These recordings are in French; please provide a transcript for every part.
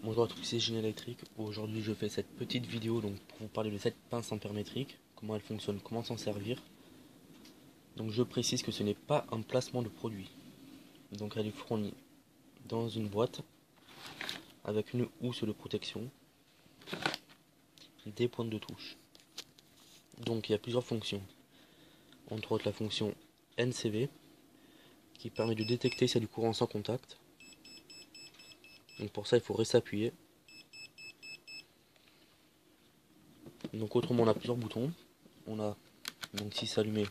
Bonjour à tous, c'est Génie Électrique. Aujourd'hui je fais cette petite vidéo donc, pour vous parler de cette pince ampère-métrique, comment elle fonctionne, comment s'en servir. Donc je précise que ce n'est pas un placement de produit. Donc elle est fournie dans une boîte avec une housse de protection, des pointes de touche. Donc il y a plusieurs fonctions, entre autres la fonction NCV qui permet de détecter s'il y a du courant sans contact. Donc pour ça il faut rester appuyé. Donc autrement on a plusieurs boutons. On a donc si c'est allumé,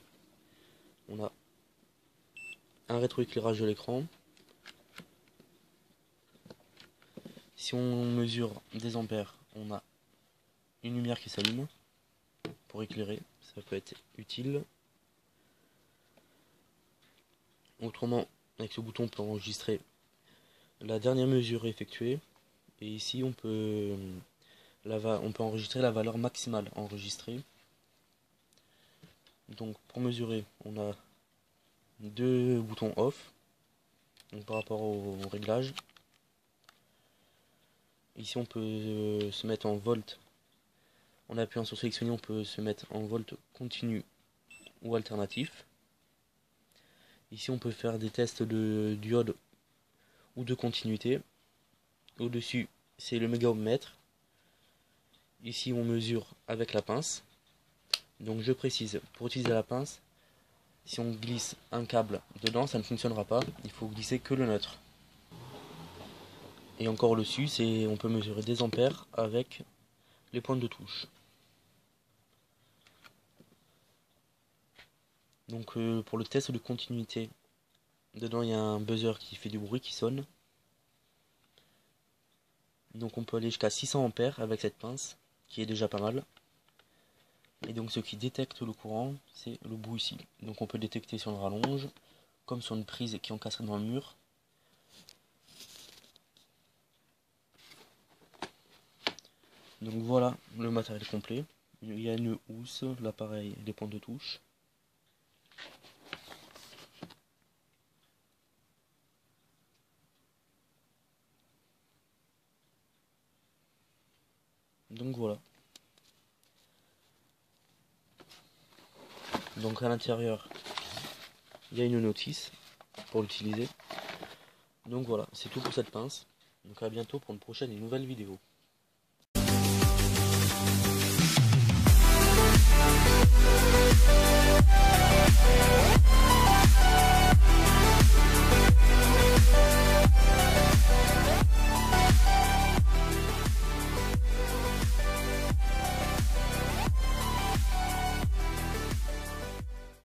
on a un rétroéclairage de l'écran. Si on mesure des ampères, on a une lumière qui s'allume pour éclairer, ça peut être utile. Autrement, avec ce bouton on peut enregistrer la dernière mesure effectuée. Et ici on peut enregistrer la valeur maximale enregistrée. Donc pour mesurer, on a deux boutons off donc par rapport au réglage. Ici on peut se mettre en volt. En appuyant sur sélectionner, on peut se mettre en volt continu ou alternatif. Ici on peut faire des tests de diode ou de continuité. Au-dessus c'est le méga-ohmmètre. Ici on mesure avec la pince. Donc je précise, pour utiliser la pince, si on glisse un câble dedans, ça ne fonctionnera pas. Il faut glisser que le neutre. Et encore au-dessus, on peut mesurer des ampères avec les pointes de touche. Donc pour le test de continuité, dedans il y a un buzzer qui fait du bruit, qui sonne. Donc on peut aller jusqu'à 600 ampères avec cette pince, qui est déjà pas mal. Et donc ce qui détecte le courant, c'est le bout ici. Donc on peut détecter si on le rallonge, comme sur une prise qui est encastrée dans le mur. Donc voilà le matériel complet. Il y a une housse, l'appareil, les pointes de touche. Donc voilà. Donc à l'intérieur, il y a une notice pour l'utiliser. Donc voilà, c'est tout pour cette pince. Donc à bientôt pour une prochaine et nouvelle vidéo.